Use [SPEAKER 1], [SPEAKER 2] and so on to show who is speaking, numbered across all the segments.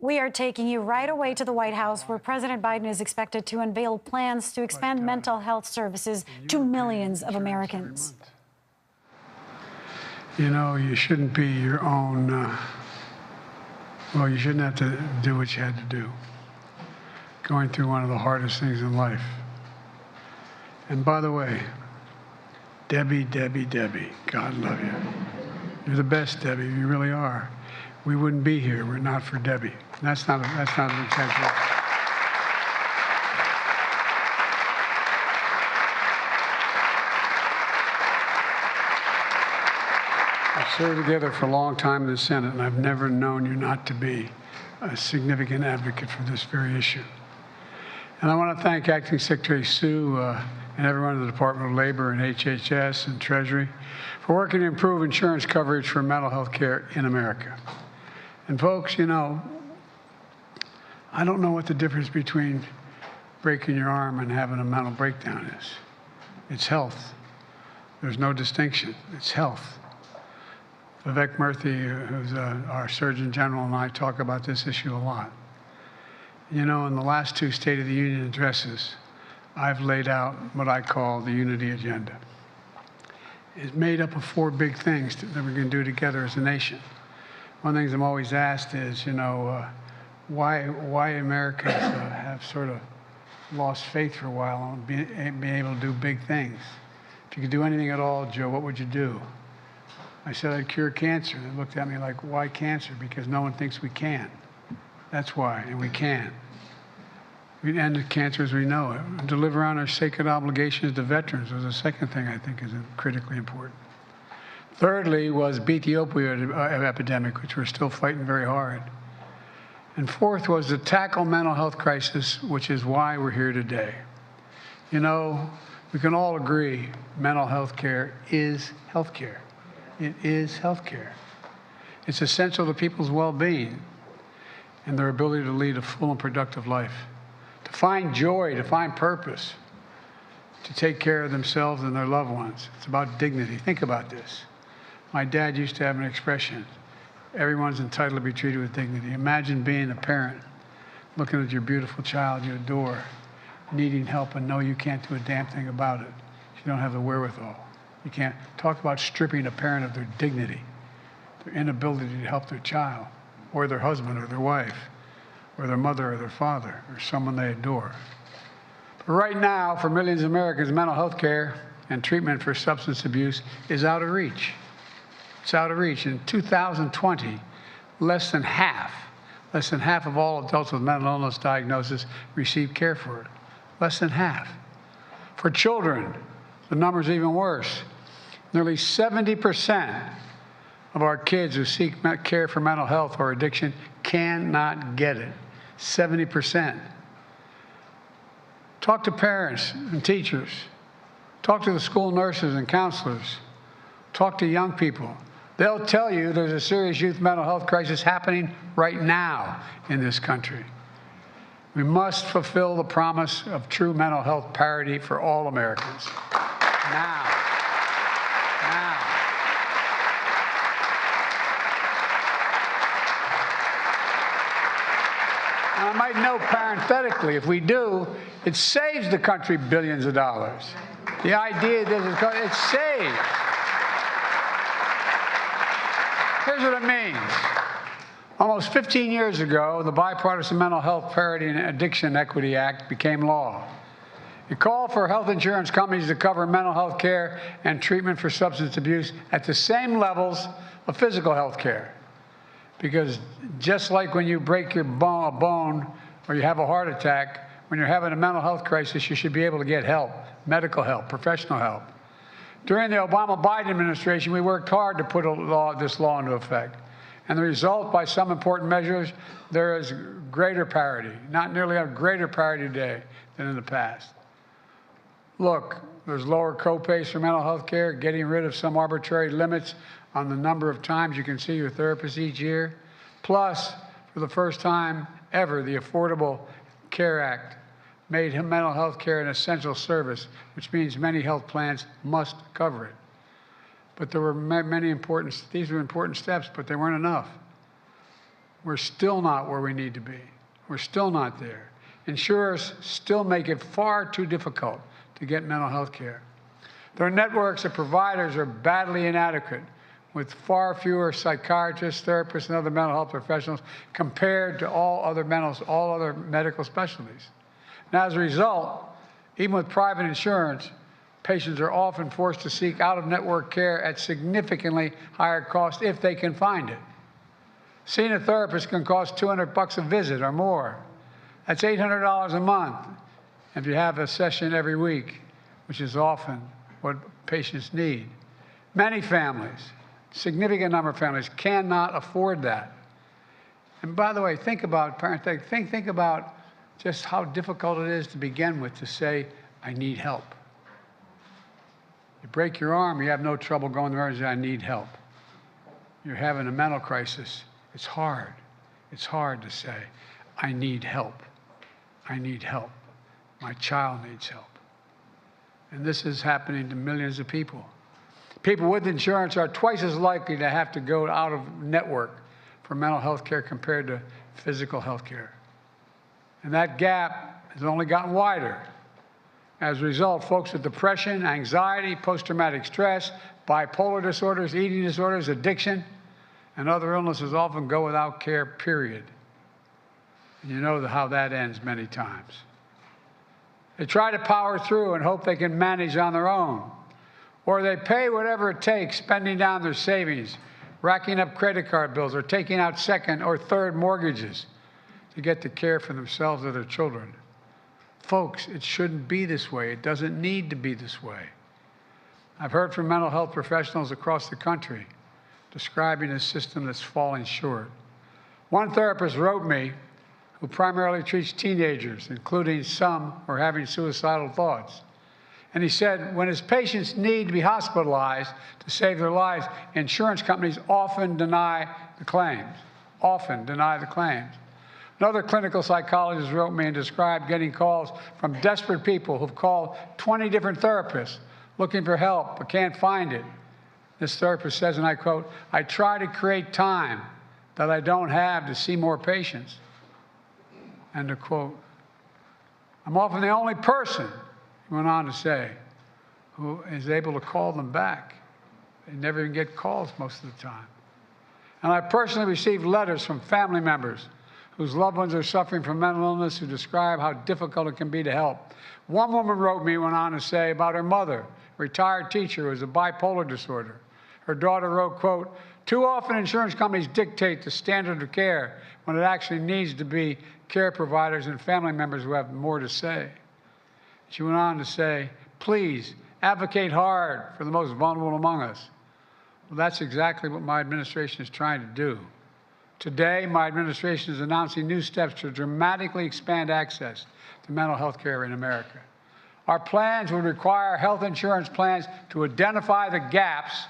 [SPEAKER 1] We are taking you right away to the White House, where President Biden is expected to unveil plans to expand mental health services to millions of Americans.
[SPEAKER 2] You know, you shouldn't be your own, well, you shouldn't have to do what you had to do. Going through one of the hardest things in life. And by the way, Debbie, God love you. You're the best, Debbie, you really are. We wouldn't be here were it not for Debbie. That's not an exaggeration. I've served together for a long time in the Senate, and I've never known you not to be a significant advocate for this very issue. And I want to thank Acting Secretary Sue and everyone in the Department of Labor and HHS and Treasury for working to improve insurance coverage for mental health care in America. And folks, you know, I don't know what the difference between breaking your arm and having a mental breakdown is. It's health. There's no distinction. It's health. Vivek Murthy, who's our Surgeon General, and I talk about this issue a lot. You know, in the last two State of the Union addresses, I've laid out what I call the unity agenda. It's made up of 4 big things that we're going to do together as a nation. One of the things I'm always asked is, you know, why Americans have sort of lost faith for a while on being able to do big things. If you could do anything at all, Joe, what would you do? I said I'd cure cancer. They looked at me like, why cancer? Because no one thinks we can. That's why, and we can. We'd end cancer as we know it. Deliver on our sacred obligations to veterans was the second thing I think is critically important. Thirdly was beat the opioid epidemic, which we're still fighting very hard. And fourth was to tackle mental health crisis, which is why we're here today. You know, we can all agree mental health care is health care. It is health care. It's essential to people's well-being and their ability to lead a full and productive life, to find joy, to find purpose, to take care of themselves and their loved ones. It's about dignity. Think about this. My dad used to have an expression, everyone's entitled to be treated with dignity. Imagine being a parent, looking at your beautiful child you adore, needing help and know you can't do a damn thing about it. You don't have the wherewithal. You can't talk about stripping a parent of their dignity, their inability to help their child, or their husband, or their wife, or their mother, or their father, or someone they adore. But right now, for millions of Americans, mental health care and treatment for substance abuse is out of reach. It's out of reach. In 2020, less than half of all adults with mental illness diagnosis received care for it. Less than half. For children, the number's even worse. Nearly 70% of our kids who seek care for mental health or addiction cannot get it. 70%. Talk to parents and teachers. Talk to the school nurses and counselors. Talk to young people. They'll tell you there's a serious youth mental health crisis happening right now in this country. We must fulfill the promise of true mental health parity for all Americans. Now. And I might note parenthetically, if we do, it saves the country billions of dollars. The idea that it's saved. Here's what it means. Almost 15 years ago, the Bipartisan Mental Health Parity and Addiction Equity Act became law. It called for health insurance companies to cover mental health care and treatment for substance abuse at the same levels of physical health care. Because just like when you break your bone or you have a heart attack, when you're having a mental health crisis, you should be able to get help, medical help, professional help. During the Obama-Biden administration, we worked hard to put this law into effect. And the result, by some important measures, there is greater parity, not nearly a greater parity today than in the past. Look, there's lower copays for mental health care, getting rid of some arbitrary limits on the number of times you can see your therapist each year. Plus, for the first time ever, the Affordable Care Act made mental health care an essential service, which means many health plans must cover it. But there were these were important steps, but they weren't enough. we're still not where we need to be. We're still not there. Insurers still make it far too difficult to get mental health care. Their networks of providers are badly inadequate, with far fewer psychiatrists, therapists, and other mental health professionals compared to all other medical specialties. Now, as a result, even with private insurance, patients are often forced to seek out-of-network care at significantly higher cost if they can find it. Seeing a therapist can cost $200 a visit or more. That's $800 a month if you have a session every week, which is often what patients need. Many families, significant number of families, cannot afford that. And by the way, think about just how difficult it is to begin with to say, I need help. You break your arm, you have no trouble going to the emergency, I need help. You're having a mental crisis. It's hard. It's hard to say, I need help. I need help. My child needs help. And this is happening to millions of people. People with insurance are twice as likely to have to go out of network for mental health care compared to physical health care. And that gap has only gotten wider. As a result, folks with depression, anxiety, post-traumatic stress, bipolar disorders, eating disorders, addiction, and other illnesses often go without care, period. And you know how that ends many times. They try to power through and hope they can manage on their own. Or they pay whatever it takes, spending down their savings, racking up credit card bills, or taking out second or third mortgages to get the care for themselves or their children. Folks, it shouldn't be this way. It doesn't need to be this way. I've heard from mental health professionals across the country describing a system that's falling short. One therapist wrote me, who primarily treats teenagers, including some who are having suicidal thoughts. And he said, when his patients need to be hospitalized to save their lives, insurance companies often deny the claims. Often deny the claims. Another clinical psychologist wrote me and described getting calls from desperate people who've called 20 different therapists looking for help but can't find it. This therapist says, and I quote, I try to create time that I don't have to see more patients. End of quote. I'm often the only person, he went on to say, who is able to call them back. They never even get calls most of the time. And I personally received letters from family members whose loved ones are suffering from mental illness who describe how difficult it can be to help. One woman wrote me, went on to say about her mother, a retired teacher who has a bipolar disorder. Her daughter wrote, quote, too often insurance companies dictate the standard of care when it actually needs to be care providers and family members who have more to say. She went on to say, please advocate hard for the most vulnerable among us. Well, that's exactly what my administration is trying to do. Today, my administration is announcing new steps to dramatically expand access to mental health care in America. Our plans would require health insurance plans to identify the gaps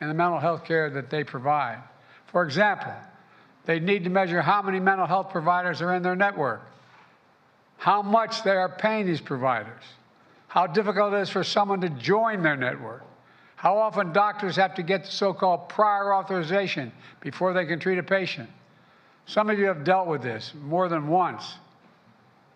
[SPEAKER 2] in the mental health care that they provide. For example, they need to measure how many mental health providers are in their network, how much they are paying these providers, how difficult it is for someone to join their network, how often doctors have to get the so-called prior authorization before they can treat a patient. Some of you have dealt with this more than once.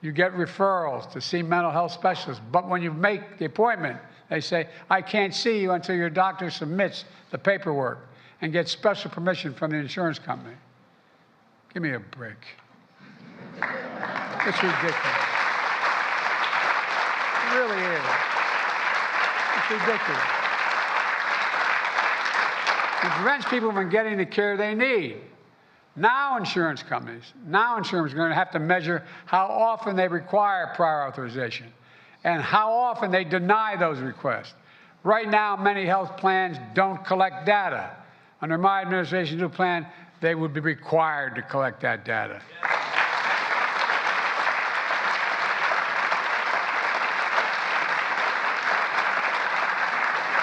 [SPEAKER 2] You get referrals to see mental health specialists, but when you make the appointment, they say, I can't see you until your doctor submits the paperwork and gets special permission from the insurance company. Give me a break. It's ridiculous. It really is. It's ridiculous. It prevents people from getting the care they need. Now insurance companies are going to have to measure how often they require prior authorization and how often they deny those requests. Right now, many health plans don't collect data. Under my administration's new plan, they would be required to collect that data.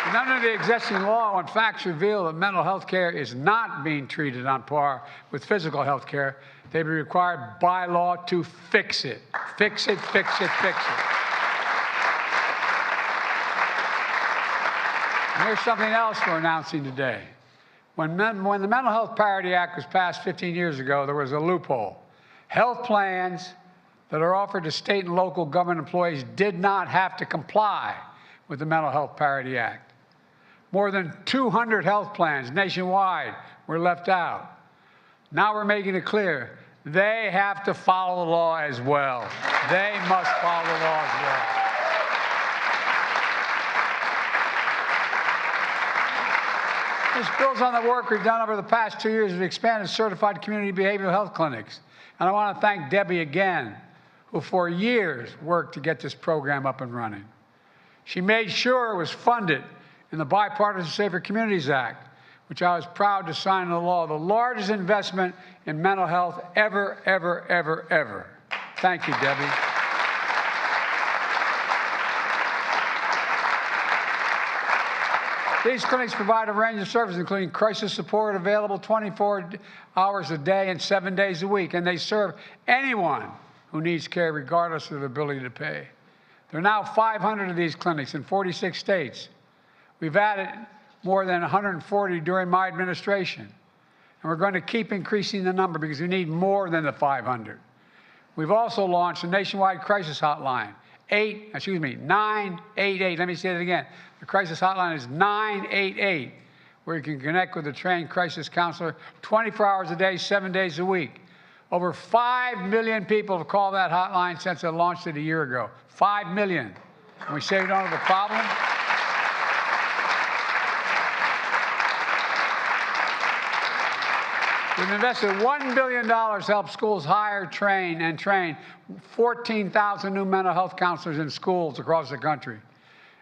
[SPEAKER 2] And under the existing law, when facts reveal that mental health care is not being treated on par with physical health care, they'd be required by law to fix it. Fix it, fix it, fix it. And here's something else we're announcing today. When the Mental Health Parity Act was passed 15 years ago, there was a loophole. Health plans that are offered to state and local government employees did not have to comply with the Mental Health Parity Act. More than 200 health plans nationwide were left out. Now we're making it clear they have to follow the law as well. They must follow the law as well. This builds on the work we've done over the past 2 years. We've expanded certified community behavioral health clinics. And I want to thank Debbie again, who for years worked to get this program up and running. She made sure it was funded in the Bipartisan Safer Communities Act, which I was proud to sign into law, the largest investment in mental health ever, ever, ever, ever. Thank you, Debbie. These clinics provide a range of services, including crisis support available 24 hours a day and 7 days a week, and they serve anyone who needs care regardless of their ability to pay. There are now 500 of these clinics in 46 states. We've added more than 140 during my administration, and we're going to keep increasing the number because we need more than the 500. We've also launched a nationwide crisis hotline, 988. Let me say that again. The crisis hotline is 988, where you can connect with a trained crisis counselor 24 hours a day, 7 days a week. Over 5 million people have called that hotline since I launched it a year ago. 5 million. And we say we don't have a problem. We've invested $1 billion to help schools hire, train 14,000 new mental health counselors in schools across the country.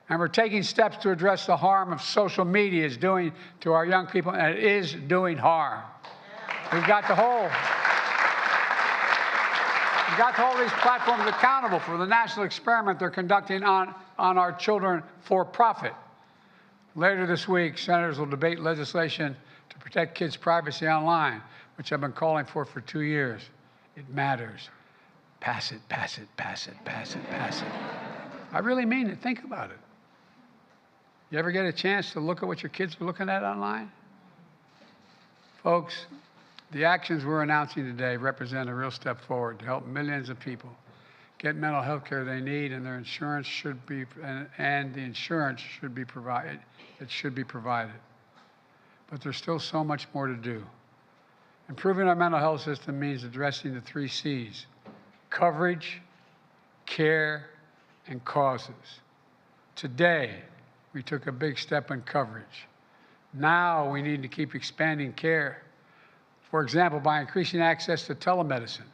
[SPEAKER 2] And we're taking steps to address the harm of social media is doing to our young people, and it is doing harm. We've got to hold these platforms accountable for the national experiment they're conducting on our children for profit. Later this week, senators will debate legislation to protect kids' privacy online, which I've been calling for 2 years. It matters. Pass it, pass it, pass it, pass it, pass it. I really mean it. Think about it. You ever get a chance to look at what your kids are looking at online? Folks, the actions we're announcing today represent a real step forward to help millions of people get mental health care they need, and their insurance should be, and the insurance should be provided. It should be provided. But there's still so much more to do. Improving our mental health system means addressing the 3 C's: coverage, care, and causes. Today, we took a big step in coverage. Now we need to keep expanding care. For example, by increasing access to telemedicine,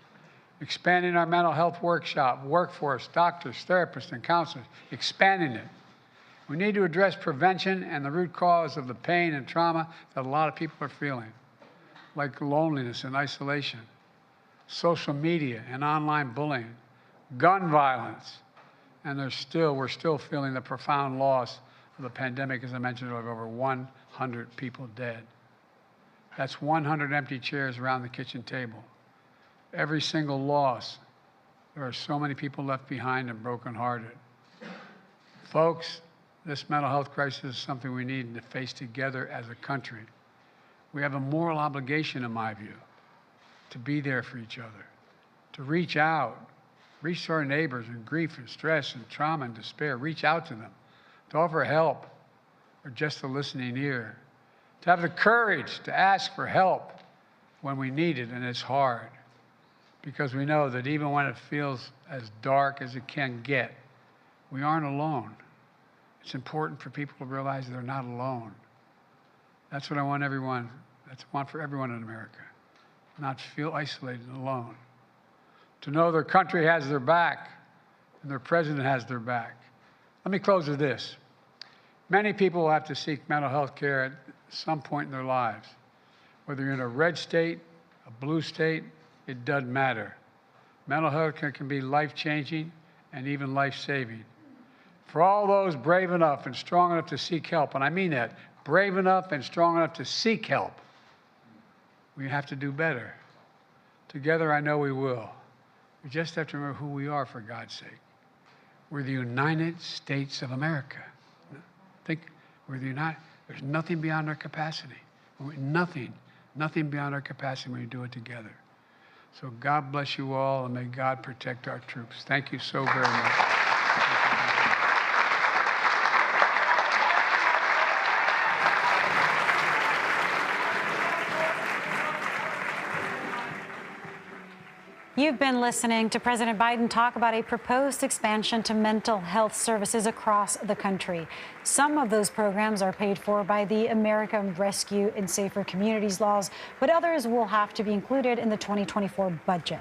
[SPEAKER 2] expanding our mental health workforce, doctors, therapists, and counselors, expanding it. We need to address prevention and the root cause of the pain and trauma that a lot of people are feeling, like loneliness and isolation, social media and online bullying, gun violence, and we're still feeling the profound loss of the pandemic, as I mentioned, of over 100 people dead. That's 100 empty chairs around the kitchen table. Every single loss, there are so many people left behind and brokenhearted. Folks, this mental health crisis is something we need to face together as a country. We have a moral obligation, in my view, to be there for each other, to reach out, reach to our neighbors in grief and stress and trauma and despair, reach out to them, to offer help or just a listening ear, to have the courage to ask for help when we need it, and it's hard, because we know that even when it feels as dark as it can get, we aren't alone. It's important for people to realize they're not alone. That's what I want everyone, that's what I want for everyone in America, not feel isolated and alone. To know their country has their back and their president has their back. Let me close with this. Many people will have to seek mental health care at some point in their lives. Whether you're in a red state, a blue state, it doesn't matter. Mental health care can be life-changing and even life-saving. For all those brave enough and strong enough to seek help, and I mean that, brave enough and strong enough to seek help, we have to do better. Together, I know we will. We just have to remember who we are, for God's sake. We're the United States of America. Think, we're the United, there's nothing beyond our capacity. Nothing beyond our capacity when we do it together. So God bless you all, and may God protect our troops. Thank you so very much.
[SPEAKER 1] You've been listening to President Biden talk about a proposed expansion to mental health services across the country. Some of those programs are paid for by the American Rescue and Safer Communities laws, but others will have to be included in the 2024 budget.